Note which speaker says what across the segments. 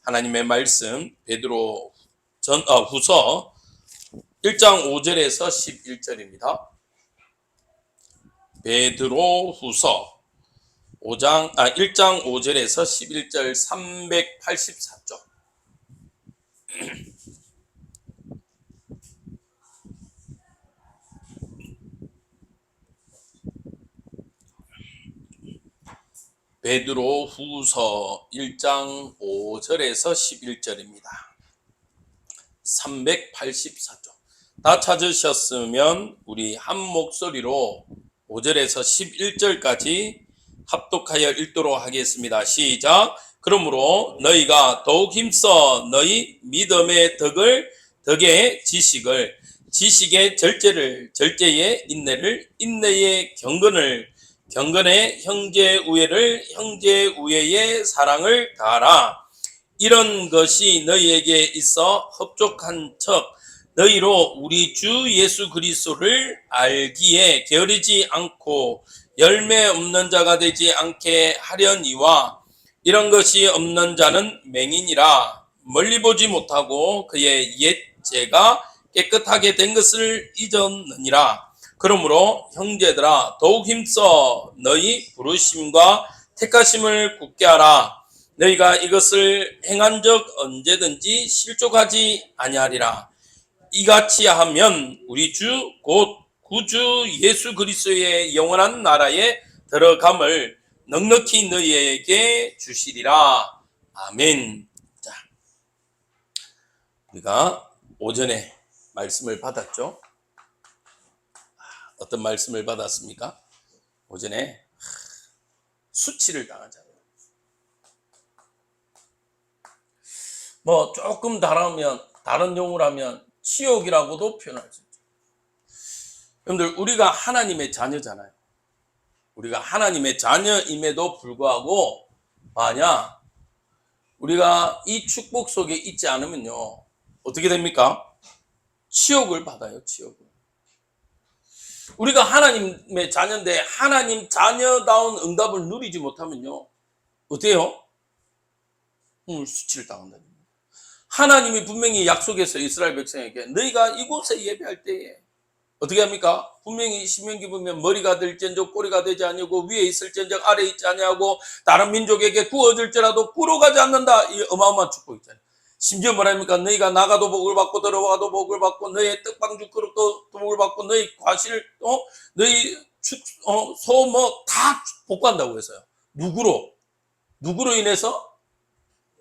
Speaker 1: 하나님의 말씀 베드로 후서 1장 5절에서 11절입니다. 베드로 후서 1장 5절에서 11절 384쪽. 베드로 후서 1장 5절에서 11절입니다. 384쪽. 다 찾으셨으면 우리 한 목소리로 5절에서 11절까지 합독하여 읽도록 하겠습니다. 시작. 그러므로 너희가 더욱 힘써 너희 믿음의 덕의 지식을, 지식의 절제를, 절제의 인내를, 인내의 경건의 형제 우애를, 형제 우애의 사랑을 다하라. 이런 것이 너희에게 있어 흡족한 척 너희로 우리 주 예수 그리스도를 알기에 게으르지 않고 열매 없는 자가 되지 않게 하려니와, 이런 것이 없는 자는 맹인이라 멀리 보지 못하고 그의 옛 죄가 깨끗하게 된 것을 잊었느니라. 그러므로 형제들아 더욱 힘써 너희 부르심과 택하심을 굳게 하라. 너희가 이것을 행한 적 언제든지 실족하지 아니하리라. 이같이 하면 우리 주 곧 구주 예수 그리스도의 영원한 나라에 들어감을 넉넉히 너희에게 주시리라. 아멘. 자, 우리가 오전에 말씀을 받았죠? 어떤 말씀을 받았습니까? 오전에 수치를 당하잖아요. 뭐 조금 다른 용어로 하면 치욕이라고도 표현할 수 있죠. 여러분들, 우리가 하나님의 자녀잖아요. 우리가 하나님의 자녀임에도 불구하고 만약 우리가 이 축복 속에 있지 않으면요, 어떻게 됩니까? 치욕을 받아요. 치욕을. 우리가 하나님의 자녀인데 하나님 자녀다운 응답을 누리지 못하면요, 어때요? 수치를 당한다는 거예요. 하나님이 분명히 약속했어요. 이스라엘 백성에게 너희가 이곳에 예배할 때에 어떻게 합니까? 분명히 신명기 보면 머리가 될지언정 꼬리가 되지 아니하고 위에 있을지언정 아래에 있지 아니하고 다른 민족에게 구워질지라도 꿇어가지 않는다. 이 어마어마한 축복 있잖아요. 심지어 뭐랍니까? 너희가 나가도 복을 받고 들어와도 복을 받고 너희 떡방주 그릇도 복을 받고 너희 과실 너희 소 뭐 다 복받는다고 했어요. 누구로 인해서?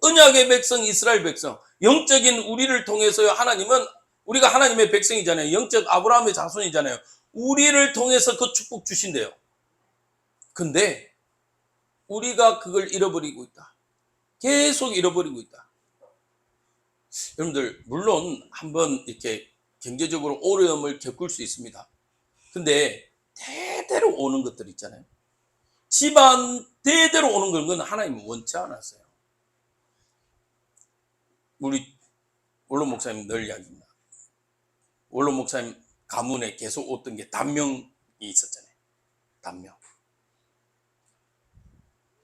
Speaker 1: 언약의 백성 이스라엘 백성, 영적인 우리를 통해서요. 하나님은, 우리가 하나님의 백성이잖아요. 영적 아브라함의 자손이잖아요. 우리를 통해서 그 축복 주신대요. 근데 우리가 그걸 잃어버리고 있다. 계속 잃어버리고 있다. 여러분들, 물론 한번 이렇게 경제적으로 어려움을 겪을 수 있습니다. 근데 대대로 오는 것들 있잖아요. 집안 대대로 오는 건 하나님은 원치 않았어요. 우리 원로 목사님 늘 이야기입니다. 원로 목사님 가문에 계속 오던 게 단명이 있었잖아요. 단명.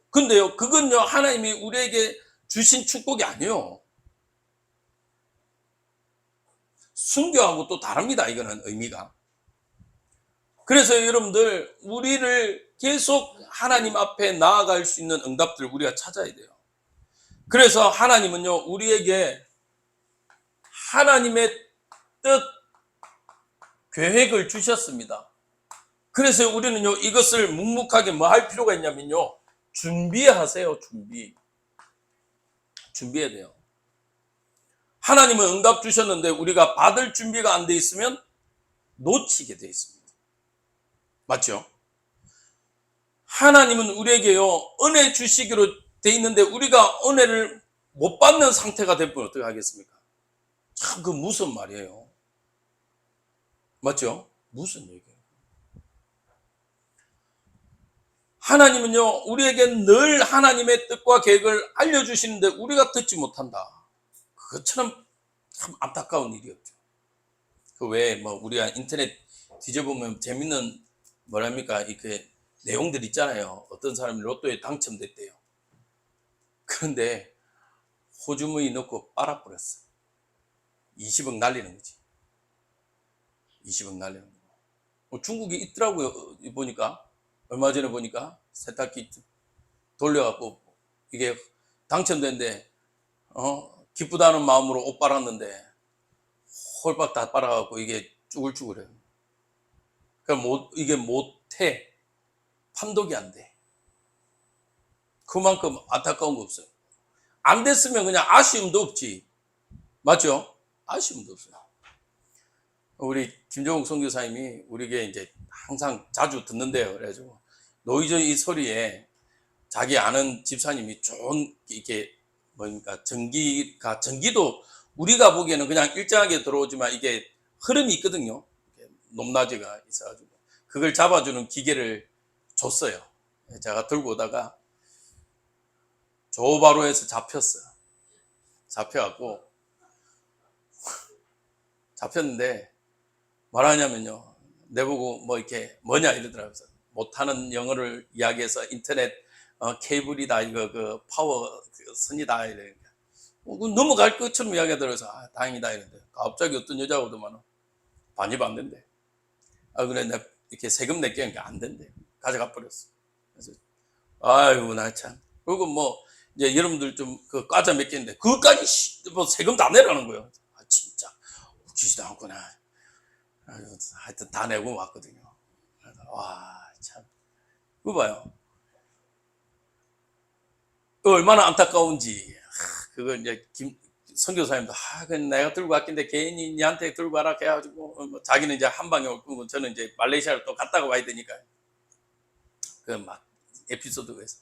Speaker 1: 근데요, 그건요, 하나님이 우리에게 주신 축복이 아니에요. 순교하고 또 다릅니다. 이거는 의미가. 그래서 여러분들, 우리를 계속 하나님 앞에 나아갈 수 있는 응답들을 우리가 찾아야 돼요. 그래서 하나님은요, 우리에게 하나님의 뜻, 계획을 주셨습니다. 그래서 우리는요, 이것을 묵묵하게 뭐 할 필요가 있냐면요, 준비하세요. 준비해야 돼요. 하나님은 응답 주셨는데 우리가 받을 준비가 안 돼 있으면 놓치게 돼 있습니다. 맞죠? 하나님은 우리에게요, 은혜 주시기로 돼 있는데 우리가 은혜를 못 받는 상태가 되면 어떻게 하겠습니까? 참, 그 무슨 말이에요? 맞죠? 무슨 얘기예요? 하나님은요, 우리에게 늘 하나님의 뜻과 계획을 알려주시는데 우리가 듣지 못한다. 그것처럼 참 안타까운 일이었죠. 그 외에 뭐 우리가 인터넷 뒤져보면 재밌는 뭐랍니까? 이렇게 내용들 있잖아요. 어떤 사람이 로또에 당첨됐대요. 그런데 호주머니 넣고 빨아버렸어. 20억 날리는 거지. 20억 날리는 거. 중국에 있더라고요. 보니까 얼마 전에 보니까 세탁기 돌려갖고 이게 당첨된데 기쁘다는 마음으로 옷 빨았는데 홀박 다 빨아갖고 이게 쭈글쭈글해요. 그러니까 이게 못해. 판독이 안 돼. 그만큼 안타까운 거 없어요. 안 됐으면 그냥 아쉬움도 없지. 맞죠? 아쉬움도 없어요. 우리 김종욱 선교사님이 우리에게 이제 항상 자주 듣는데요. 그래가지고 노이즈 이 소리에 자기 아는 집사님이 좋은 이게 뭡니까 전기도 우리가 보기에는 그냥 일정하게 들어오지만 이게 흐름이 있거든요. 높낮이가 있어가지고 그걸 잡아주는 기계를 줬어요. 제가 들고 오다가 조바로에서 잡혀갖고 잡혔는데 뭐라냐면요, 내보고 뭐 이렇게 뭐냐 이러더라고요. 못하는 영어를 이야기해서 인터넷 케이블이다, 이거 그 파워 선이다 이러니까 넘어갈 것처럼 이야기하더라고요. 다행이다 이런데 갑자기 어떤 여자가 오더만 반입 안 된대. 그래 내가 이렇게 세금 낼게 하니까 안 된대. 가져가 버렸어. 그래서 아이고 나 참. 그리고 뭐 이제 여러분들 좀 그 과자 몇 개인데 그것까지 뭐 세금 다 내라는 거예요. 진짜 웃기지도 않구나. 하여튼 다 내고 왔거든요. 와 참. 그거 봐요. 얼마나 안타까운지. 그걸 이제 선교사님도 그건 내가 들고 왔긴데 괜히 니한테 들고 와라 해가지고 뭐 자기는 이제 한 방에 올 거고 저는 이제 말레이시아를 또 갔다가 와야 되니까 그 막 에피소드가 있어.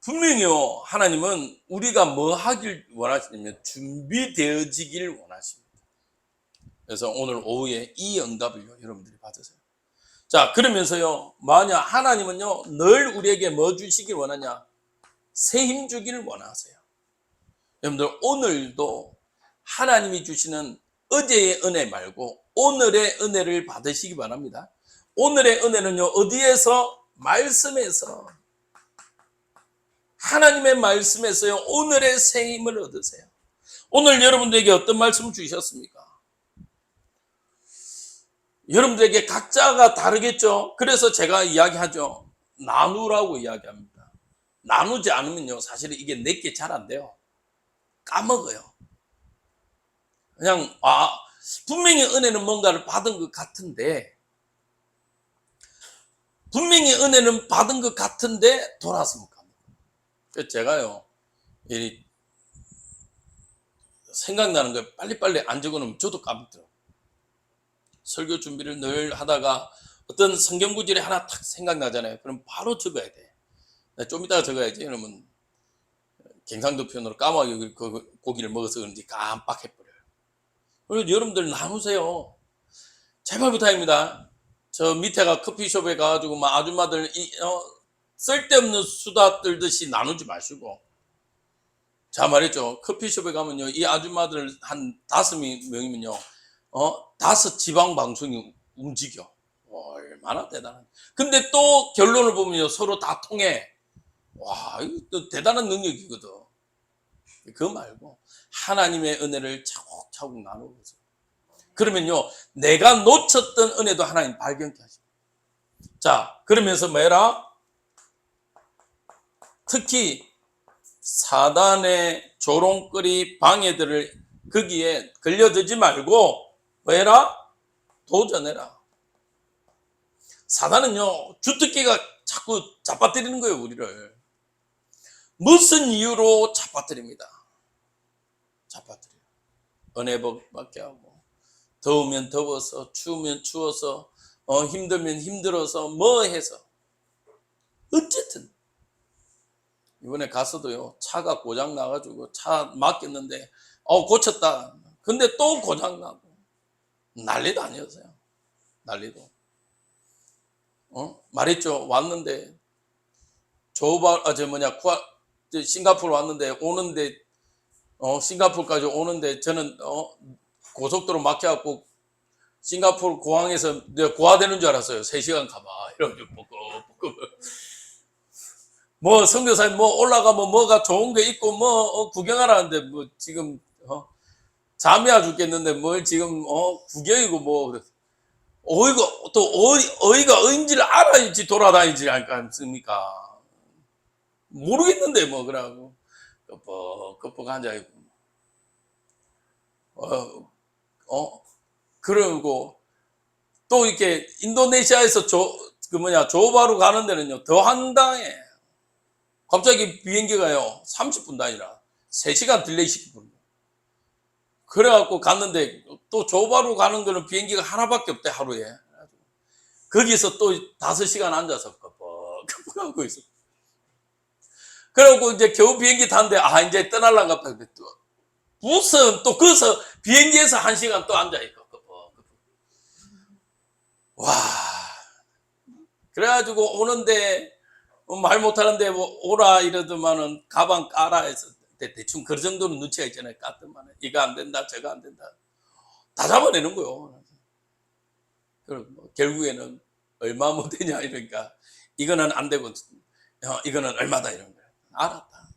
Speaker 1: 분명히요, 하나님은 우리가 뭐 하길 원하시냐면 준비되어지길 원하십니다. 그래서 오늘 오후에 이 응답을요 여러분들이 받으세요. 자, 그러면서요, 만약 하나님은요 늘 우리에게 뭐 주시길 원하냐? 새 힘 주기를 원하세요. 여러분들 오늘도 하나님이 주시는 어제의 은혜 말고 오늘의 은혜를 받으시기 바랍니다. 오늘의 은혜는요 어디에서? 말씀에서. 하나님의 말씀에서요 오늘의 새 힘을 얻으세요. 오늘 여러분들에게 어떤 말씀을 주셨습니까? 여러분들에게 각자가 다르겠죠. 그래서 제가 이야기하죠. 나누라고 이야기합니다. 나누지 않으면요 사실은 이게 내게 잘 안 돼요. 까먹어요. 그냥 분명히 은혜는 뭔가를 받은 것 같은데 돌아서 못 갑니다. 그래서 제가요 생각나는 걸 빨리빨리 안 적어놓으면 저도 까먹더라고요. 설교 준비를 늘 하다가 어떤 성경 구절이 하나 탁 생각나잖아요. 그럼 바로 적어야 돼. 좀 이따가 적어야지. 그러면 경상도 표현으로 까마귀 고기를 먹어서 그런지 깜빡해버려요. 그리고 여러분들 나누세요. 제발 부탁입니다. 저 밑에가 커피숍에 가가지고 막 아줌마들 쓸데없는 수다 떨듯이 나누지 마시고. 자, 말했죠. 커피숍에 가면요 이 아줌마들 한 5명이면요 5 지방 방송이 움직여. 얼마나 대단한. 근데 또 결론을 보면요 서로 다 통해. 와, 이거 대단한 능력이거든. 그거 말고 하나님의 은혜를 차곡차곡 나누면서 그러면요 내가 놓쳤던 은혜도 하나님 발견케 하십니다. 자, 그러면서 뭐해라? 특히 사단의 조롱거리 방해들을 거기에 걸려들지 말고 뭐해라? 도전해라. 사단은요 주특기가 자꾸 잡아뜨리는 거예요. 우리를 무슨 이유로 잡아뜨립니다. 잡아뜨려요. 은혜 받게 하고 더우면 더워서 추우면 추워서 힘들면 힘들어서 뭐 해서 어쨌든 이번에 가서도요 차가 고장 나가지고 차 맡겼는데 고쳤다. 근데 또 고장 나고 난리도 아니었어요. 난리도. 말했죠. 왔는데 싱가포르 왔는데 오는데 싱가포르까지 오는데 저는 고속도로 막혀갖고 싱가포르 공항에서 내가 고아되는 줄 알았어요. 3시간 가봐 이러고 뻐끔뻐끔 뭐 선교사님 뭐 올라가면 뭐가 좋은 게 있고 뭐 구경하라는데 뭐 지금 잠이야 죽겠는데 뭘 지금 구경이고 뭐 어이가 또 어이가 어인지를 알아야지 돌아다니지 않습니까? 모르겠는데 뭐 그러고 끄뻑끄뻑 앉아있고 어, 어 그러고 또 이렇게 인도네시아에서 조바루 가는 데는요 더 황당해. 갑자기 비행기가요 30분 단위라 3시간 딜레이 시키거든요. 그래갖고 갔는데 또 조바루 가는 거는 비행기가 하나밖에 없대 하루에. 거기서 또 5시간 앉아서 끄뻑끄뻑 하고 있어. 그러고 이제 겨우 비행기 탔는데 이제 떠날란가 봐. 무슨 또 거기서 비행기에서 1시간 또 앉아있고 와 그래가지고 오는데 말 못하는데 뭐 오라 이러더만은 가방 까라 해서 대충 그 정도는 눈치가 있잖아요. 깠더만은 이거 안 된다 저거 안 된다 다 잡아내는 거요. 그럼 뭐 결국에는 얼마 못 되냐 이러니까 이거는 안 되고 이거는 얼마다 이런 거야. 알았다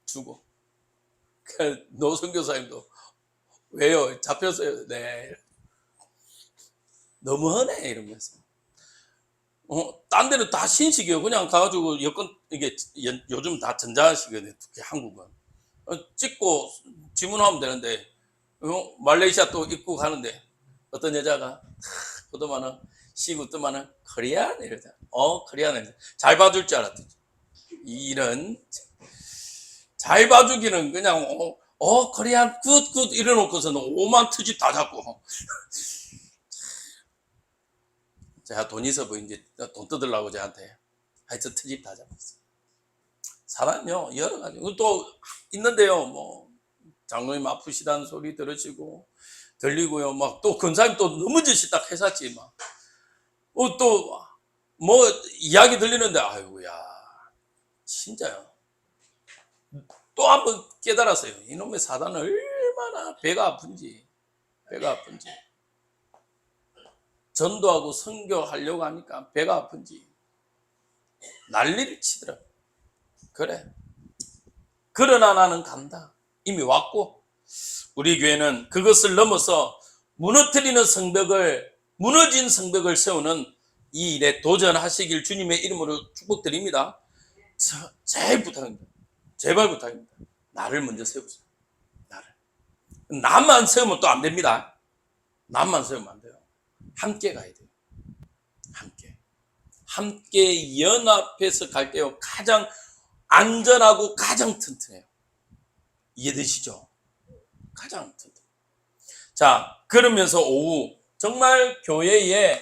Speaker 1: 주고 그 노선교사님도 왜요 잡혔어요. 네 너무하네 이러면서 딴 데는 다 신식이에요. 그냥 가가지고 여권 이게 요즘 다 전자식이거든요. 특히 한국은 찍고 지문하면 되는데 말레이시아 또 입고 가는데 어떤 여자가 그동안은 시구 뜨면은 코리안 이러자. 코리안 잘 봐줄 줄 알았더니 이런 잘 봐주기는 그냥 코리안 굿굿 이래놓고서는 오만 트집 다 잡고 제가 돈 있어 보이는지 돈 뜯으려고 저한테 하여튼 트집 다 잡았어. 사람요 여러 가지 또 있는데요. 뭐 장로님 아프시다는 소리 들으시고 들리고요. 막 또 근사님 또 넘어지시 딱 했었지 막. 또 뭐 이야기 들리는데 아이고야 진짜요. 또 한 번 깨달았어요. 이놈의 사단은 얼마나 배가 아픈지. 전도하고 선교하려고 하니까 배가 아픈지 난리를 치더라. 그래. 그러나 나는 간다. 이미 왔고 우리 교회는 그것을 넘어서 무너진 성벽을 세우는 이 일에 도전하시길 주님의 이름으로 축복드립니다. 제일 부탁입니다. 제발 부탁입니다. 나를 먼저 세우세요. 나를. 나만 세우면 또 안 됩니다. 나만 세우면 안 돼요. 함께 가야 돼요. 함께 연합해서 갈 때요 가장 안전하고 가장 튼튼해요. 이해되시죠? 가장 튼튼. 자, 그러면서 오후 정말 교회의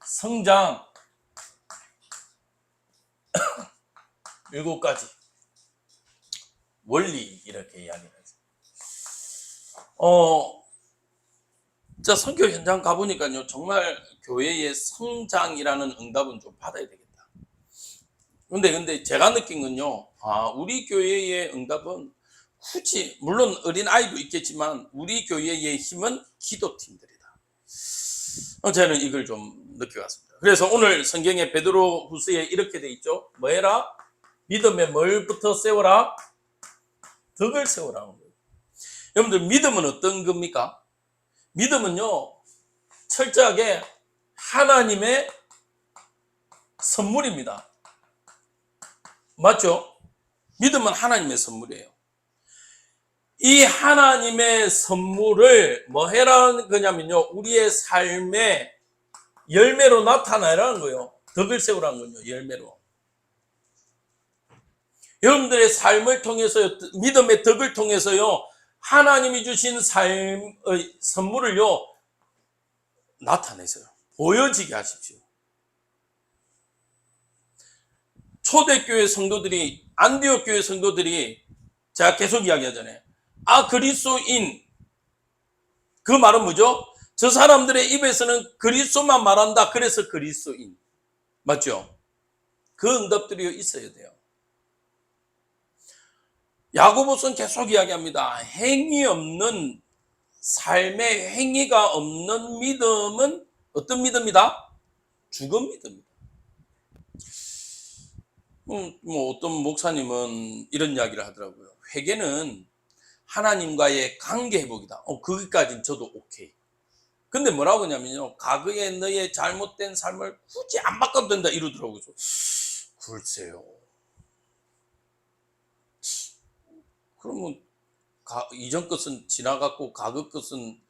Speaker 1: 성장 7가지 원리 이렇게 이야기를 했어요. 자, 선교 현장 가보니까요 정말 교회의 성장이라는 응답은 좀 받아야 되겠다. 근데 제가 느낀 건요 우리 교회의 응답은 굳이 물론 어린아이도 있겠지만 우리 교회의 힘은 기도팀들이다. 저는 이걸 좀 느껴왔습니다. 그래서 오늘 성경에 베드로 후서에 이렇게 돼 있죠. 뭐 해라? 믿음에 뭘부터 세워라? 덕을 세워라는 거예요. 여러분들 믿음은 어떤 겁니까? 믿음은요 철저하게 하나님의 선물입니다. 맞죠? 믿음은 하나님의 선물이에요. 이 하나님의 선물을 뭐 해라는 거냐면요 우리의 삶의 열매로 나타나라는 거예요. 덕을 세우라는 거예요. 열매로. 여러분들의 삶을 통해서 믿음의 덕을 통해서요 하나님이 주신 삶의 선물을요 나타내세요. 보여지게 하십시오. 초대교회 성도들이 안디옥 교회 성도들이 제가 계속 이야기하잖아요. 그리스도인 그 말은 뭐죠? 저 사람들의 입에서는 그리스도만 말한다. 그래서 그리스도인 맞죠? 그 응답들이 있어야 돼요. 야고보서는 계속 이야기합니다. 행위 없는 삶의 행위가 없는 믿음은 어떤 믿음이다? 죽은 믿음이다. 뭐 어떤 목사님은 이런 이야기를 하더라고요. 회개는 하나님과의 관계 회복이다. 거기까지는 저도 오케이. 근데 뭐라고 하냐면요. 과거의 너의 잘못된 삶을 굳이 안 바꿔도 된다 이러더라고요. 글쎄요. 그러면 이전 것은 지나갔고 과거 것은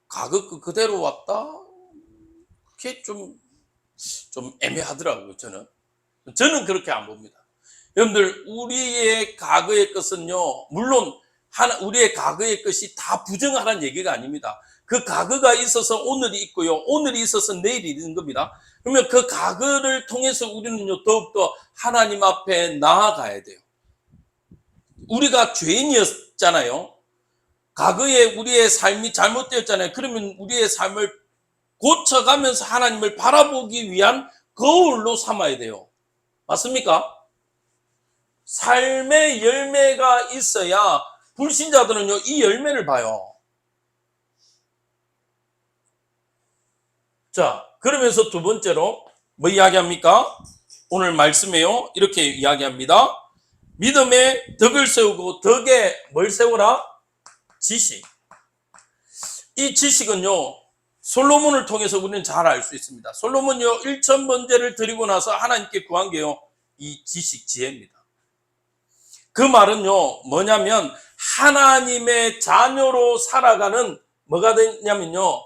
Speaker 1: 과거 것 그대로 왔다? 그게 좀 애매하더라고요. 저는 그렇게 안 봅니다. 여러분들 우리의 과거의 것은요. 물론 우리의 과거의 것이 다 부정하라는 얘기가 아닙니다. 그 과거가 있어서 오늘이 있고요. 오늘이 있어서 내일이 있는 겁니다. 그러면 그 과거를 통해서 우리는요. 더욱더 하나님 앞에 나아가야 돼요. 우리가 죄인이었잖아요. 과거에 우리의 삶이 잘못되었잖아요. 그러면 우리의 삶을 고쳐가면서 하나님을 바라보기 위한 거울로 삼아야 돼요. 맞습니까? 삶의 열매가 있어야 불신자들은요, 이 열매를 봐요. 자, 그러면서 두 번째로 뭐 이야기합니까? 오늘 말씀에요. 이렇게 이야기합니다. 믿음에 덕을 세우고 덕에 뭘 세우라? 지식. 이 지식은요. 솔로몬을 통해서 우리는 잘 알 수 있습니다. 솔로몬이요. 1000번제를 드리고 나서 하나님께 구한 게요. 이 지식 지혜입니다. 그 말은요. 뭐냐면 하나님의 자녀로 살아가는 뭐가 되냐면요.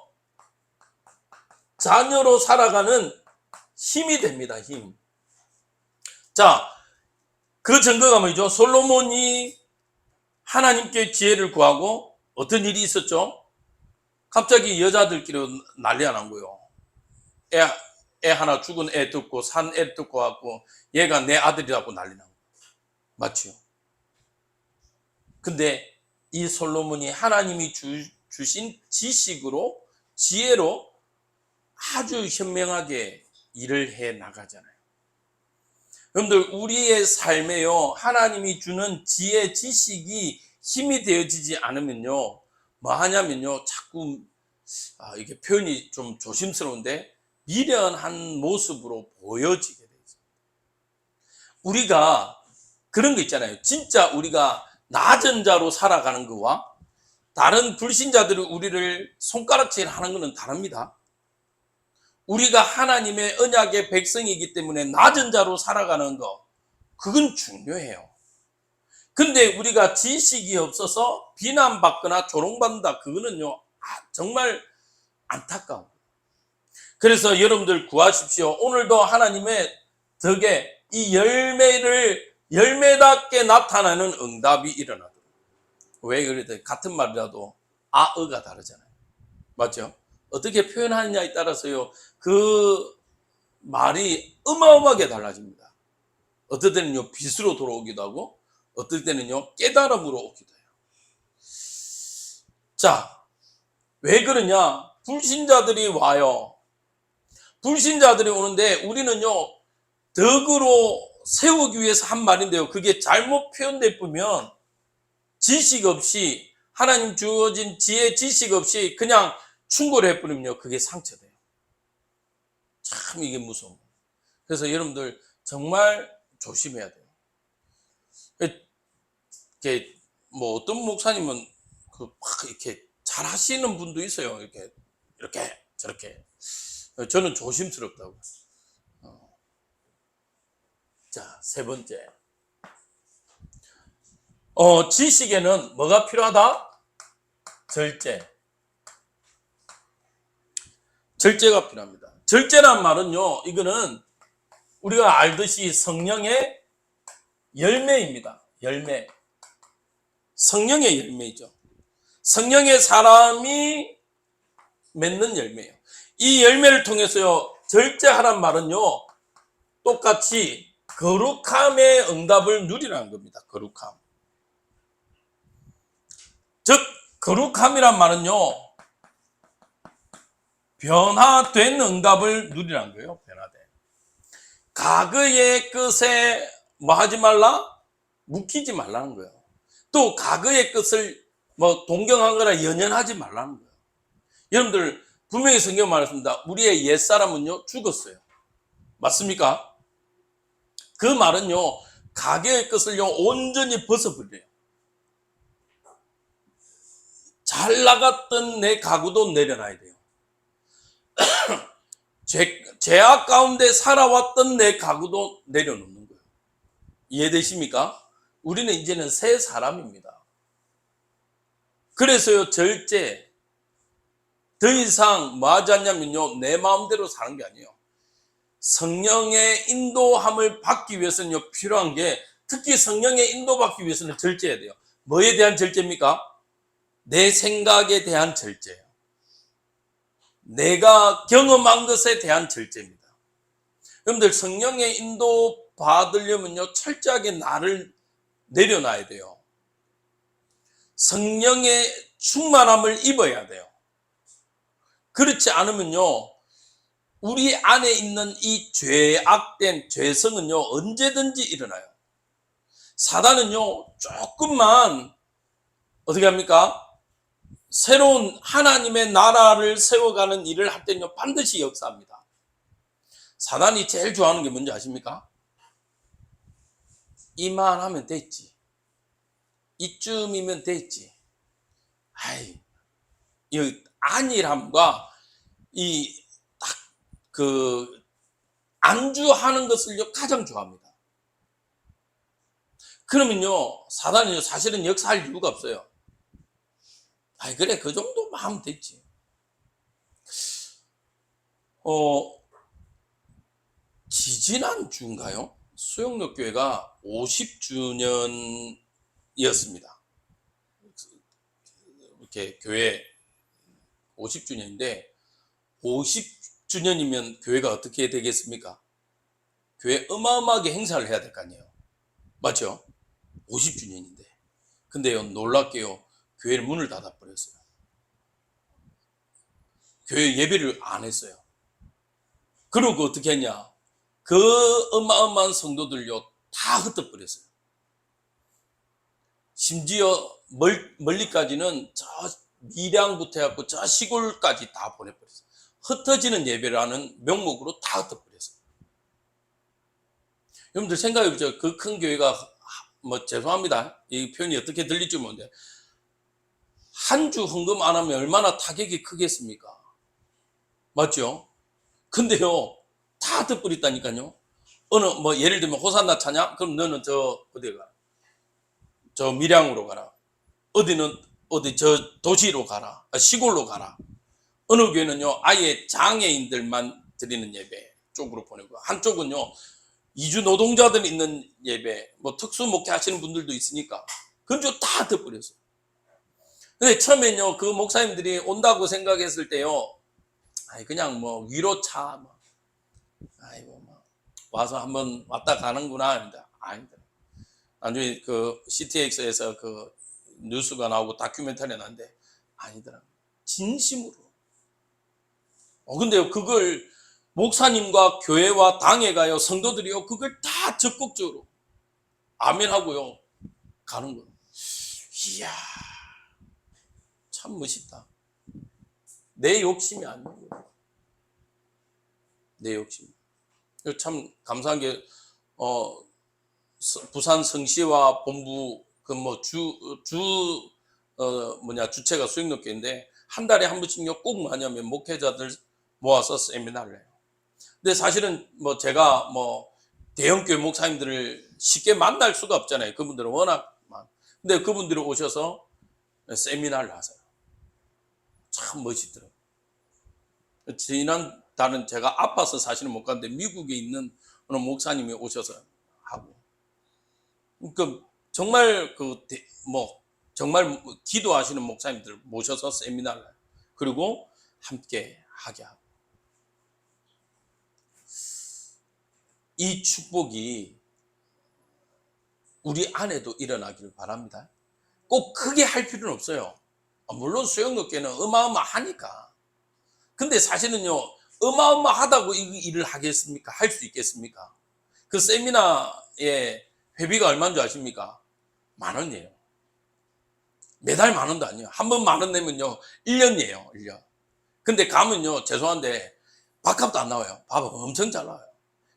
Speaker 1: 자녀로 살아가는 힘이 됩니다. 힘. 자, 그 증거가 뭐죠? 솔로몬이 하나님께 지혜를 구하고 어떤 일이 있었죠? 갑자기 여자들끼리 난리가 난 거예요. 애 하나 죽은 애 듣고 산 애 듣고 갖고 얘가 내 아들이라고 난리 난 거예요. 맞죠? 근데 이 솔로몬이 하나님이 주신 지식으로 지혜로 아주 현명하게 일을 해 나가잖아요. 여러분들 우리의 삶에요 하나님이 주는 지혜 지식이 힘이 되어지지 않으면요 뭐 하냐면요 자꾸 이게 표현이 좀 조심스러운데 미련한 모습으로 보여지게 되죠. 우리가 그런 거 있잖아요. 진짜 우리가 낮은 자로 살아가는 거와 다른 불신자들이 우리를 손가락질 하는 것은 다릅니다. 우리가 하나님의 언약의 백성이기 때문에 낮은 자로 살아가는 거 그건 중요해요. 근데 우리가 지식이 없어서 비난받거나 조롱받는다 그거는요 정말 안타까워. 그래서 여러분들 구하십시오. 오늘도 하나님의 덕에 이 열매답게 나타나는 응답이 일어나도록. 왜 그래도 같은 말이라도 아어가 다르잖아요. 맞죠? 어떻게 표현하느냐에 따라서요 그 말이 어마어마하게 달라집니다. 어떨 때는요 빛으로 돌아오기도 하고 어떨 때는요 깨달음으로 오기도 해요. 자, 왜 그러냐? 불신자들이 와요. 불신자들이 오는데 우리는요 덕으로 세우기 위해서 한 말인데요 그게 잘못 표현될 뿐면 지식 없이 하나님 주어진 지혜 지식 없이 그냥 충고를 해버리면요 그게 상처돼요. 참 이게 무서워. 그래서 여러분들 정말 조심해야 돼요. 이렇게 뭐 어떤 목사님은 막 이렇게 잘 하시는 분도 있어요. 이렇게 저렇게. 저는 조심스럽다고. 자, 세 번째. 지식에는 뭐가 필요하다? 절제. 절제가 필요합니다. 절제란 말은요, 이거는 우리가 알듯이 성령의 열매입니다. 열매. 성령의 열매이죠. 성령의 사람이 맺는 열매예요. 이 열매를 통해서요, 절제하란 말은요, 똑같이 거룩함의 응답을 누리라는 겁니다. 거룩함. 즉, 거룩함이란 말은요, 변화된 응답을 누리라는 거예요. 변화된. 과거의 것에 뭐 하지 말라? 묵히지 말라는 거예요. 또 과거의 것을 뭐 동경하거나 연연하지 말라는 거예요. 여러분들 분명히 성경 말했습니다. 우리의 옛사람은요 죽었어요. 맞습니까? 그 말은요, 가게의 것을요, 온전히 벗어버려요. 잘 나갔던 내 가구도 내려놔야 돼요. 죄악 가운데 살아왔던 내 가구도 내려놓는 거예요. 이해되십니까? 우리는 이제는 새 사람입니다. 그래서요, 절제. 더 이상 뭐 하지 않냐면요, 내 마음대로 사는 게 아니에요. 성령의 인도함을 받기 위해서는요, 필요한 게, 특히 성령의 인도받기 위해서는 절제해야 돼요. 뭐에 대한 절제입니까? 내 생각에 대한 절제예요. 내가 경험한 것에 대한 절제입니다. 여러분들, 성령의 인도 받으려면요, 철저하게 나를 내려놔야 돼요. 성령의 충만함을 입어야 돼요. 그렇지 않으면요, 우리 안에 있는 이 죄악된 죄성은요, 언제든지 일어나요. 사단은요, 조금만 어떻게 합니까? 새로운 하나님의 나라를 세워가는 일을 할 때는요, 반드시 역사합니다. 사단이 제일 좋아하는 게 뭔지 아십니까? 이만하면 됐지. 이쯤이면 됐지. 아이, 이 안일함과 이 딱 그 안주하는 것을요, 가장 좋아합니다. 그러면요, 사단은요, 사실은 역사할 이유가 없어요. 아이, 그래, 그 정도만 하면 됐지. 지지난 주인가요? 수영록 교회가 50주년이었습니다. 이렇게 교회 50주년인데, 50주년이면 교회가 어떻게 되겠습니까? 교회 어마어마하게 행사를 해야 될 거 아니에요. 맞죠? 50주년인데. 근데요, 놀랍게요, 교회를 문을 닫아버렸어요. 교회 예배를 안 했어요. 그러고 어떻게 했냐? 그 어마어마한 성도들요, 다 흩어버렸어요. 심지어 멀리까지는 저 밀양부터 해갖고 저 시골까지 다 보내버렸어요. 흩어지는 예배라는 명목으로 다 흩어버렸어요. 여러분들 생각해보죠. 그 큰 교회가, 뭐 죄송합니다, 이 표현이 어떻게 들릴지 모르는데, 한 주 헌금 안 하면 얼마나 타격이 크겠습니까? 맞죠? 근데요, 다 흩어버렸다니까요. 뭐 예를 들면 호산나 차냐? 그럼 너는 어디 가? 저 밀양으로 가라. 어디는 저 도시로 가라. 시골로 가라. 어느 교회는요, 아예 장애인들만 드리는 예배 쪽으로 보내고, 한쪽은요, 이주 노동자들 있는 예배, 뭐 특수 목회 하시는 분들도 있으니까, 그건 다 흩어버렸어요. 근데 처음엔요, 그 목사님들이 온다고 생각했을 때요, 그냥 뭐 위로차, 뭐, 아이고, 뭐, 와서 한번 왔다 가는구나. 아니다. 나중에 그 CTX에서 그 뉴스가 나오고 다큐멘터리 나는데, 아니더라. 진심으로. 근데요, 그걸 목사님과 교회와 당회가요, 성도들이요, 그걸 다 적극적으로 아멘하고요, 가는 거예요. 이야, 참 멋있다. 내 욕심이 아니에요. 내 욕심. 참 감사한 게, 부산 성시와 본부 그 뭐 주체가 수익롭게인데, 한 달에 한 번씩요, 꼭 뭐냐면 목회자들 모아서 세미나를 해요. 근데 사실은 뭐 제가 뭐 대형교회 목사님들을 쉽게 만날 수가 없잖아요. 그분들은 워낙 근데 그분들이 오셔서 세미나를 하세요. 참 멋있더라고요. 지난 달은 제가 아파서 사실은 못 갔는데, 미국에 있는 어느 목사님이 오셔서 하고, 그러니까 정말 정말 기도하시는 목사님들 모셔서 세미나를 해요. 그리고 함께 하게 하고, 이 축복이 우리 안에도 일어나기를 바랍니다. 꼭 크게 할 필요는 없어요. 물론 수영롭게는 어마어마하니까. 근데 사실은요, 어마어마하다고 이 일을 하겠습니까? 할 수 있겠습니까? 그 세미나의 회비가 얼마인 줄 아십니까? 10,000원이에요. 매달 10,000원도 아니에요. 한 번 10,000원 내면요, 1년이에요, 1년. 근데 가면요, 죄송한데 밥값도 안 나와요. 밥은 엄청 잘 나와요.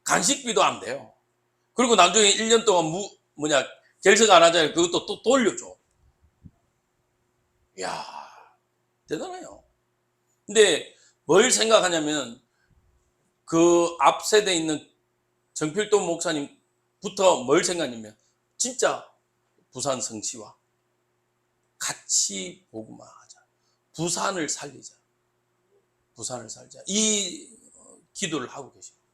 Speaker 1: 간식비도 안 돼요. 그리고 나중에 1년 동안 결석 안 하잖아요. 그것도 또 돌려줘. 이야, 대단해요. 근데 뭘 생각하냐면 그 앞 세대에 있는 정필돈 목사님부터 뭘 생각하냐면 진짜 부산 성취와 같이 복음화하자. 부산을 살리자. 부산을 살자. 이 기도를 하고 계십니다.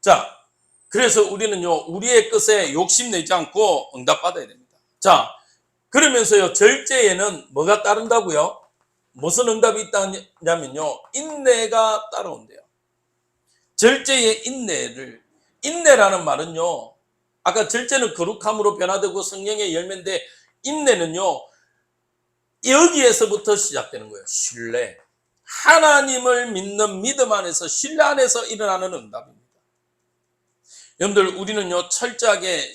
Speaker 1: 자, 그래서 우리는요, 우리의 것에 욕심내지 않고 응답받아야 됩니다. 자, 그러면서요, 절제에는 뭐가 따른다고요? 무슨 응답이 있다냐면요, 인내가 따라온대요. 절제의 인내라는 말은요, 아까 절제는 거룩함으로 변화되고 성령의 열매인데, 인내는요, 여기에서부터 시작되는 거예요. 신뢰. 하나님을 믿는 믿음 안에서, 신뢰 안에서 일어나는 응답입니다. 여러분들, 우리는요, 철저하게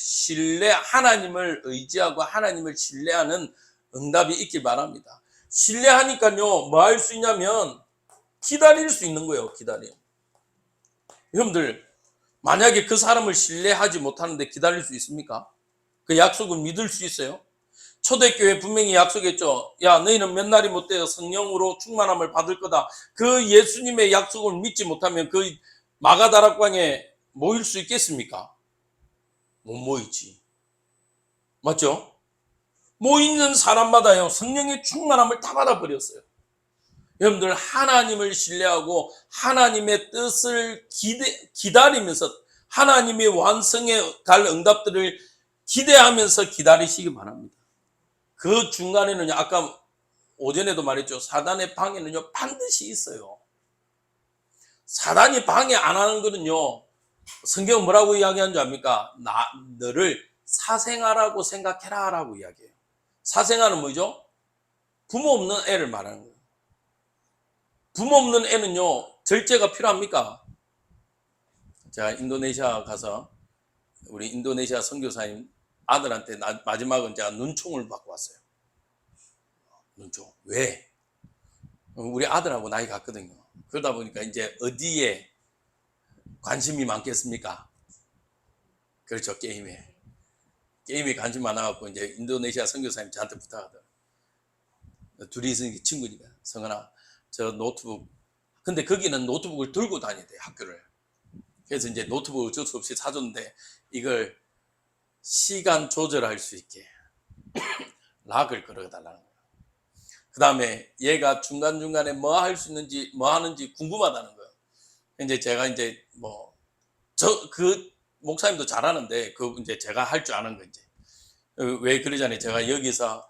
Speaker 1: 하나님을 의지하고 하나님을 신뢰하는 응답이 있길 바랍니다. 신뢰하니까요, 뭐 할 수 있냐면, 기다릴 수 있는 거예요, 기다림. 여러분들, 만약에 그 사람을 신뢰하지 못하는데 기다릴 수 있습니까? 그 약속을 믿을 수 있어요? 초대교회 분명히 약속했죠. 야, 너희는 몇 날이 못되어 성령으로 충만함을 받을 거다. 그 예수님의 약속을 믿지 못하면 그 마가다락방에 모일 수 있겠습니까? 못 모이지. 맞죠? 모이는 사람마다요, 성령의 충만함을 다 받아버렸어요. 여러분들, 하나님을 신뢰하고 하나님의 뜻을 기다리면서 하나님의 완성에 갈 응답들을 기대하면서 기다리시기 바랍니다. 그 중간에는요, 아까 오전에도 말했죠. 사단의 방해는요, 반드시 있어요. 사단이 방해 안 하는 거는요, 성경은 뭐라고 이야기하는 줄 압니까? 너를 사생아라고 생각해라 라고 이야기해요. 사생아는 뭐죠? 부모 없는 애를 말하는 거예요. 부모 없는 애는요, 절제가 필요합니까? 제가 인도네시아 가서 우리 인도네시아 선교사님 아들한테 마지막은 제가 눈총을 받고 왔어요. 눈총. 왜? 우리 아들하고 나이 같거든요. 그러다 보니까 이제 어디에 관심이 많겠습니까? 그렇죠, 게임에. 게임에 관심 많아갖고 이제 인도네시아 선교사님 저한테 부탁하더라고요. 둘이 있으니까 친구니까. 성은아, 저 노트북. 근데 거기는 노트북을 들고 다녀야 돼요, 학교를. 그래서 이제 노트북 어쩔 수 없이 사줬는데 이걸 시간 조절할 수 있게 락을 걸어달라는 거예요. 그 다음에 얘가 중간중간에 뭐 할 수 있는지, 뭐 하는지 궁금하다는 거예요. 이제 제가 이제 그 목사님도 잘하는데, 이제 제가 할 줄 아는 거 이제. 왜 그러잖아요. 제가 여기서,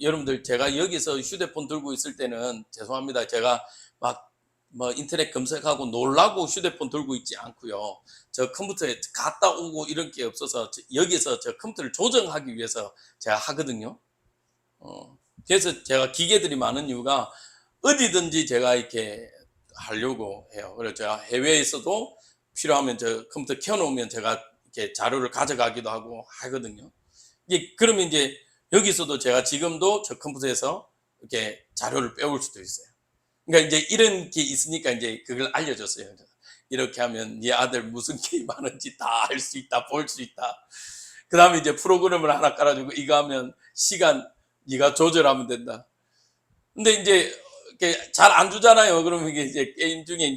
Speaker 1: 여러분들, 제가 여기서 휴대폰 들고 있을 때는 죄송합니다. 제가 인터넷 검색하고 놀라고 휴대폰 들고 있지 않고요. 저 컴퓨터에 갔다 오고 이런 게 없어서 여기서 저 컴퓨터를 조정하기 위해서 제가 하거든요. 그래서 제가 기계들이 많은 이유가 어디든지 제가 이렇게 하려고 해요. 그래서 제가 해외에서도 필요하면 저 컴퓨터 켜놓으면 제가 이렇게 자료를 가져가기도 하고 하거든요. 그러면 이제 여기서도 제가 지금도 저 컴퓨터에서 이렇게 자료를 빼올 수도 있어요. 그러니까 이제 이런 게 있으니까 이제 그걸 알려줬어요. 이렇게 하면 네 아들 무슨 게임 하는지 다 알 수 있다, 볼 수 있다. 그 다음에 이제 프로그램을 하나 깔아주고 이거 하면 시간 네가 조절하면 된다. 근데 이제 잘 안 주잖아요. 그러면 이제 게임 중에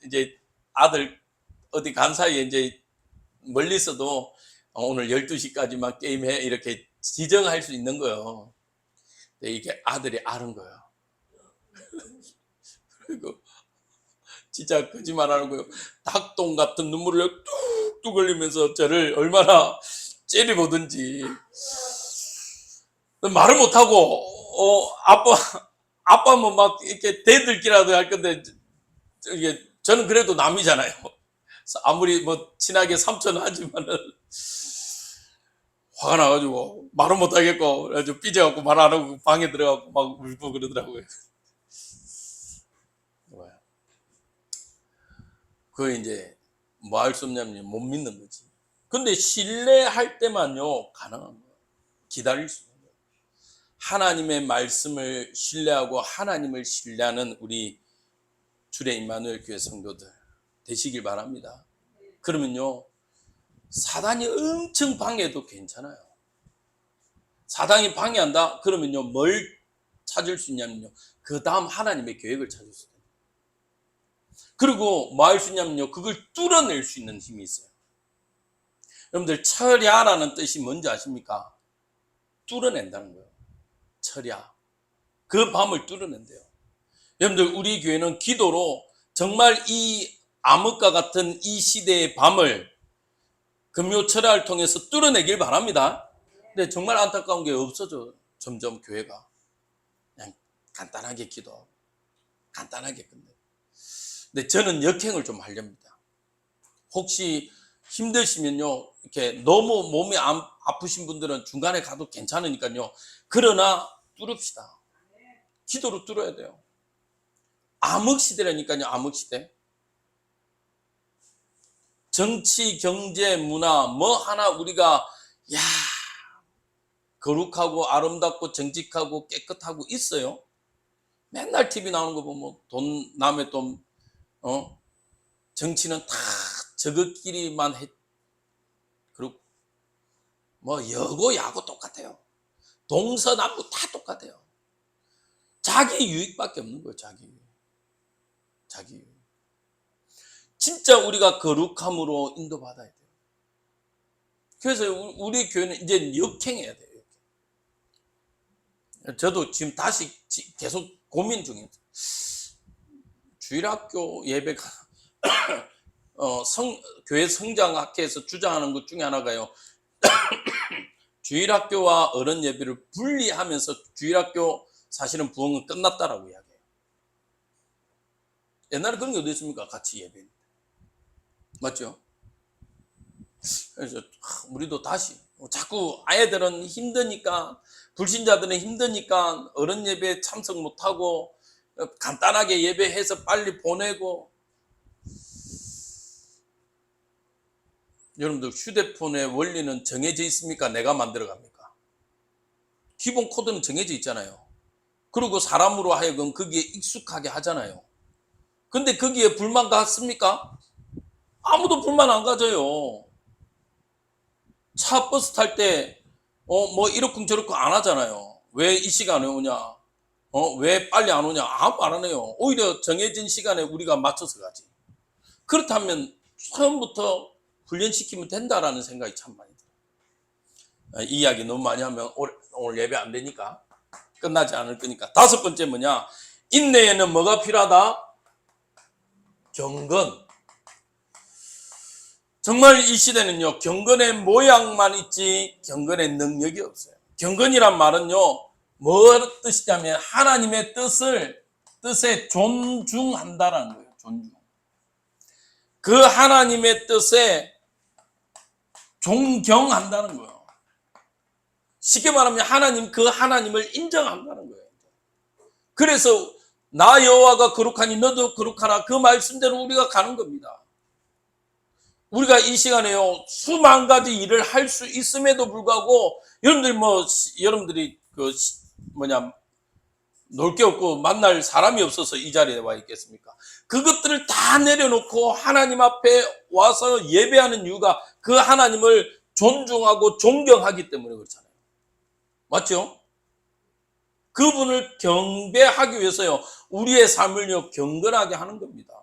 Speaker 1: 이제 아들 어디 간 사이에 이제 멀리서도 오늘 12시까지만 게임해 이렇게 지정할 수 있는 거예요. 근데 이게 아들이 아는 거예요. 그리고 진짜 거짓말 안 하고요. 닭똥 같은 눈물을 뚝뚝 흘리면서 저를 얼마나 째려보든지. 말을 못하고, 아빠면 막 이렇게 대들기라도 할 건데, 저는 그래도 남이잖아요. 아무리 친하게 삼촌 하지만은, 화가 나가지고, 말을 못하겠고, 그래가지고 삐져갖고 말 안 하고 방에 들어가고 막 울고 그러더라고요. 그거 이제 뭐 할 수 없냐면 못 믿는 거지. 근데 신뢰할 때만요, 가능한 거예요. 기다릴 수 있는 거예요. 하나님의 말씀을 신뢰하고 하나님을 신뢰하는 우리 주례 임마누엘 교회 성도들 되시길 바랍니다. 그러면요, 사단이 엄청 방해해도 괜찮아요. 사단이 방해한다? 그러면요, 뭘 찾을 수 있냐면요, 그 다음 하나님의 계획을 찾을 수 있어요. 그리고 뭐 할 수 있냐면요, 그걸 뚫어낼 수 있는 힘이 있어요. 여러분들, 철야라는 뜻이 뭔지 아십니까? 뚫어낸다는 거예요. 철야. 그 밤을 뚫어낸대요. 여러분들, 우리 교회는 기도로 정말 이 암흑과 같은 이 시대의 밤을 금요 철야를 통해서 뚫어내길 바랍니다. 근데 정말 안타까운 게 없어져. 점점 교회가 그냥 간단하게 기도하고 간단하게 끝내. 근데 저는 역행을 좀 하렵니다. 혹시 힘드시면요, 이렇게 너무 몸이 아프신 분들은 중간에 가도 괜찮으니까요. 그러나 뚫읍시다. 기도로 뚫어야 돼요. 암흑 시대라니까요. 암흑 시대. 정치, 경제, 문화 뭐 하나 우리가 거룩하고 아름답고 정직하고 깨끗하고 있어요. 맨날 TV 나오는 거 보면 돈, 남의 돈, 정치는 다 저것끼리만 해. 그리고 뭐 여고 야고 똑같아요. 동서남북 다 똑같아요. 자기 유익밖에 없는 거예요. 자기 유익. 자기 유익. 진짜 우리가 거룩함으로 인도받아야 돼요. 그래서 우리 교회는 이제 역행해야 돼요. 저도 지금 다시 계속 고민 중이에요. 주일학교 예배가 교회 성장학회에서 주장하는 것 중에 하나가요, 주일학교와 어른 예배를 분리하면서 주일학교 사실은 부흥은 끝났다라고 이야기해요. 옛날에 그런 게 어디 있습니까? 같이 예배. 맞죠? 그래서 우리도 다시 자꾸 아이들은 힘드니까, 불신자들은 힘드니까 어른 예배 참석 못하고 간단하게 예배해서 빨리 보내고. 여러분들, 휴대폰의 원리는 정해져 있습니까? 내가 만들어 갑니까? 기본 코드는 정해져 있잖아요. 그리고 사람으로 하여금 거기에 익숙하게 하잖아요. 근데 거기에 불만 갖습니까? 아무도 불만 안 가져요. 차, 버스 탈 때, 뭐 이렇쿵 저렇쿵 안 하잖아요. 왜 이 시간에 오냐? 왜 빨리 안 오냐? 아무 말 안 해요. 오히려 정해진 시간에 우리가 맞춰서 가지. 그렇다면 처음부터 훈련시키면 된다라는 생각이 참 많이 들어요. 이 이야기 너무 많이 하면 오늘 예배 안 되니까, 끝나지 않을 거니까. 다섯 번째 뭐냐? 인내에는 뭐가 필요하다? 경건. 정말 이 시대는요, 경건의 모양만 있지 경건의 능력이 없어요. 경건이란 말은요, 뭐 뜻이냐면 하나님의 뜻에 존중한다라는 거예요. 존중. 그 하나님의 뜻에 존경한다는 거예요. 쉽게 말하면 그 하나님을 인정한다는 거예요. 그래서 나 여호와가 거룩하니 너도 거룩하라, 그 말씀대로 우리가 가는 겁니다. 우리가 이 시간에요, 수만 가지 일을 할 수 있음에도 불구하고, 여러분들이 놀 게 없고 만날 사람이 없어서 이 자리에 와 있겠습니까? 그것들을 다 내려놓고 하나님 앞에 와서 예배하는 이유가 그 하나님을 존중하고 존경하기 때문에 그렇잖아요. 맞죠? 그분을 경배하기 위해서요, 우리의 삶을요, 경건하게 하는 겁니다.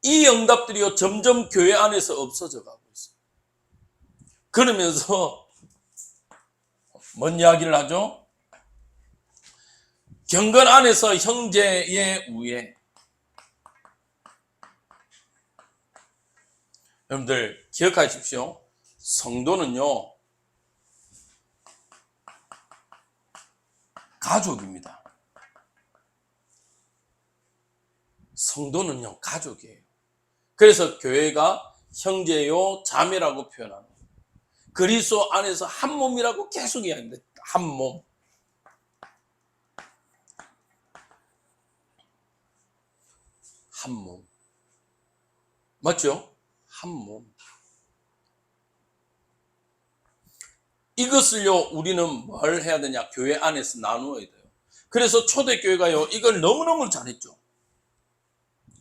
Speaker 1: 이 응답들이요, 점점 교회 안에서 없어져 가고 있어요. 그러면서 뭔 이야기를 하죠? 경건 안에서 형제의 우애. 여러분들 기억하십시오. 성도는요, 가족입니다. 성도는요, 가족이에요. 그래서 교회가 형제요 자매라고 표현하는 거예요. 그리스도 안에서 한 몸이라고 계속 이야기합니다. 한 몸. 한 몸. 맞죠? 한 몸. 이것을요, 우리는 뭘 해야 되냐? 교회 안에서 나누어야 돼요. 그래서 초대교회가요, 이걸 너무너무 잘했죠.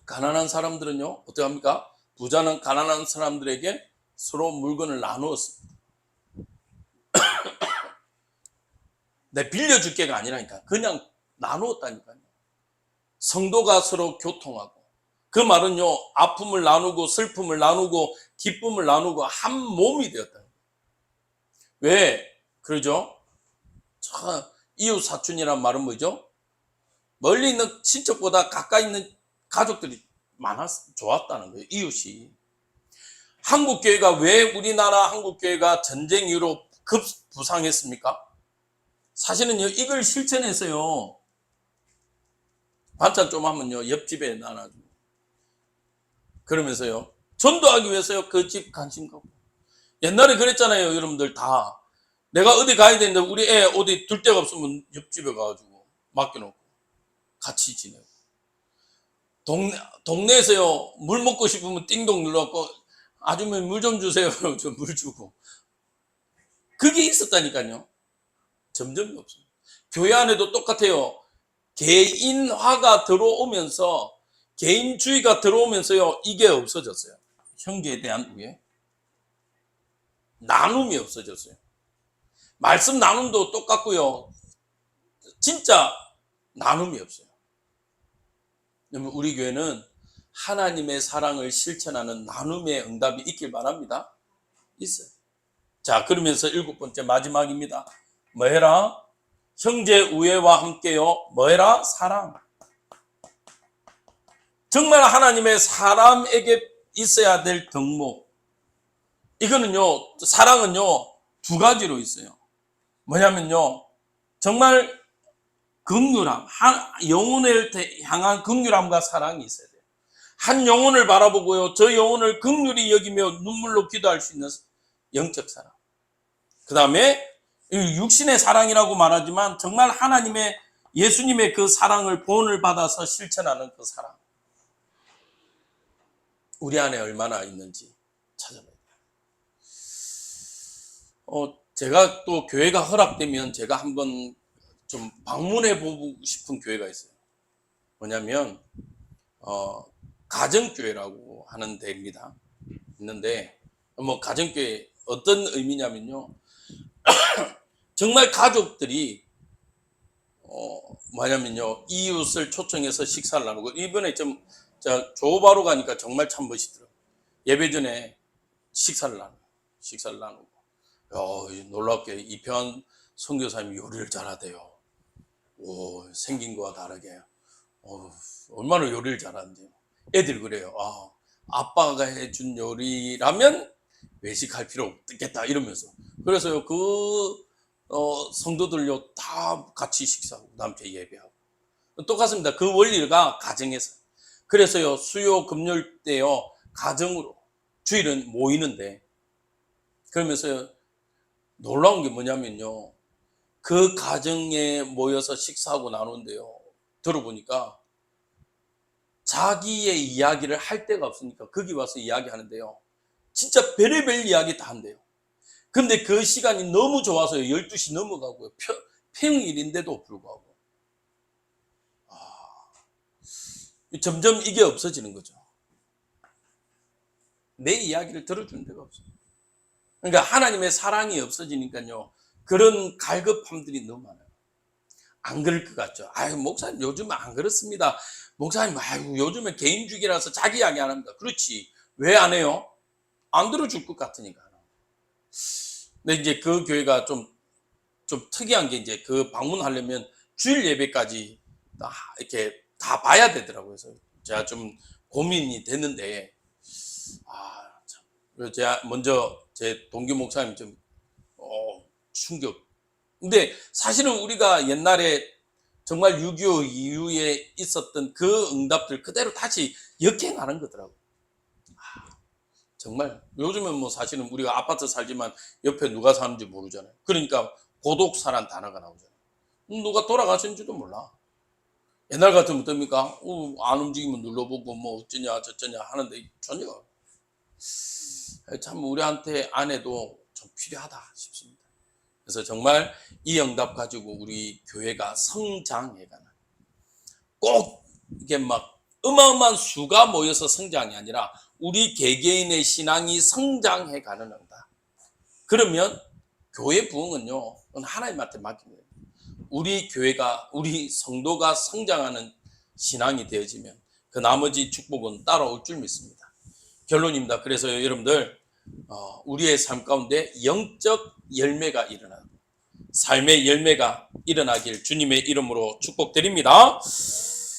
Speaker 1: 가난한 사람들은요, 어떻게 합니까? 부자는 가난한 사람들에게 서로 물건을 나누었습니다. 내 빌려줄게가 아니라니까. 그냥 나누었다니까요. 성도가 서로 교통하고. 그 말은요, 아픔을 나누고 슬픔을 나누고 기쁨을 나누고 한 몸이 되었다. 왜? 그러죠? 이웃 사촌이란 말은 뭐죠? 멀리 있는 친척보다 가까이 있는 가족들이 좋았다는 거예요. 이웃이. 한국교회가 왜 우리나라 한국교회가 전쟁 이후로 급부상했습니까? 사실은요, 이걸 실천해서요, 반찬 좀 하면요, 옆집에 나눠주고. 그러면서요, 전도하기 위해서요, 그 집 관심 갖고. 옛날에 그랬잖아요, 여러분들 다. 내가 어디 가야 되는데 우리 애 어디 둘 데가 없으면 옆집에 가가지고 맡겨놓고 같이 지내고. 동네에서요, 물 먹고 싶으면 띵동 눌러갖고, 아주머니 물 좀 주세요. 저 물 주고. 그게 있었다니까요. 점점 없습니다. 교회 안에도 똑같아요. 개인화가 들어오면서, 개인주의가 들어오면서요, 이게 없어졌어요. 형제에 대한 우애. 나눔이 없어졌어요. 말씀 나눔도 똑같고요. 진짜 나눔이 없어요. 우리 교회는 하나님의 사랑을 실천하는 나눔의 응답이 있길 바랍니다. 있어요. 자, 그러면서 7번째 마지막입니다. 뭐 해라? 형제 우애와 함께요. 뭐 해라? 사랑. 정말 하나님의 사람에게 있어야 될 덕목. 이거는요, 사랑은요, 두 가지로 있어요. 뭐냐면요, 정말 긍휼함, 영혼을 향한 긍휼함과 사랑이 있어야 돼요. 한 영혼을 바라보고요, 저 영혼을 긍휼히 여기며 눈물로 기도할 수 있는 영적 사랑. 그 다음에 육신의 사랑이라고 말하지만 정말 하나님의, 예수님의 그 사랑을 본을 받아서 실천하는 그 사랑. 우리 안에 얼마나 있는지 찾아봐야 돼요. 제가 또 교회가 허락되면 제가 한번 좀 방문해 보고 싶은 교회가 있어요. 뭐냐면 가정교회라고 하는 데입니다. 있는데 뭐 가정교회 어떤 의미냐면요, 정말 가족들이 뭐냐면요, 이웃을 초청해서 식사를 나누고. 이번에 좀 조바로 가니까 정말 참 멋있더라고요. 예배 전에 식사를 나누고. 놀랍게 이편 선교사님이 요리를 잘하대요. 생긴 거와 다르게. 얼마나 요리를 잘하는지. 애들 그래요. 아빠가 해준 요리라면 외식할 필요 없겠다 이러면서. 그래서요, 성도들요 다 같이 식사하고 남편 예배하고. 똑같습니다. 그 원리가 가정에서. 그래서요, 수요 금요일 때요, 가정으로 주일은 모이는데, 그러면서요, 놀라운 게 뭐냐면요, 그 가정에 모여서 식사하고 나누는데요, 들어보니까 자기의 이야기를 할 데가 없으니까 거기 와서 이야기하는데요, 진짜 별의별 이야기 다 한대요. 근데 그 시간이 너무 좋아서요, 12시 넘어가고요, 평일인데도 불구하고 점점 이게 없어지는 거죠. 내 이야기를 들어주는 데가 없어요. 그러니까 하나님의 사랑이 없어지니까요, 그런 갈급함들이 너무 많아요. 안 그럴 것 같죠. 목사님 요즘은 안 그렇습니다. 목사님 요즘은 개인주의라서 자기 이야기 안 합니다. 그렇지. 왜 안 해요? 안 들어줄 것 같으니까. 근데 이제 그 교회가 좀 특이한 게, 이제 그 방문하려면 주일 예배까지 이렇게 다 봐야 되더라고요. 그래서 제가 좀 고민이 됐는데, 참. 제가 먼저 제 동기 목사님 좀 충격. 근데 사실은 우리가 옛날에 정말 6.25 이후에 있었던 그 응답들 그대로 다시 역행하는 거더라고요. 정말 요즘은 뭐 사실은 우리가 아파트 살지만 옆에 누가 사는지 모르잖아요. 그러니까 고독사란 단어가 나오잖아요. 누가 돌아가셨는지도 몰라. 옛날 같으면 어떻습니까? 안 움직이면 눌러보고 뭐 어쩌냐 저쩌냐 하는데 전혀. 참 우리한테 안에도 좀 필요하다 싶습니다. 그래서 정말 이 응답 가지고 우리 교회가 성장해가는, 꼭 이게 막 어마어마한 수가 모여서 성장이 아니라 우리 개개인의 신앙이 성장해 가는 겁니다. 그러면 교회 부흥은요, 하나님한테 맡깁니다. 우리 교회가, 우리 성도가 성장하는 신앙이 되어지면 그 나머지 축복은 따라올 줄 믿습니다. 결론입니다. 그래서 여러분들 우리의 삶 가운데 영적 열매가 일어나고 삶의 열매가 일어나길 주님의 이름으로 축복드립니다.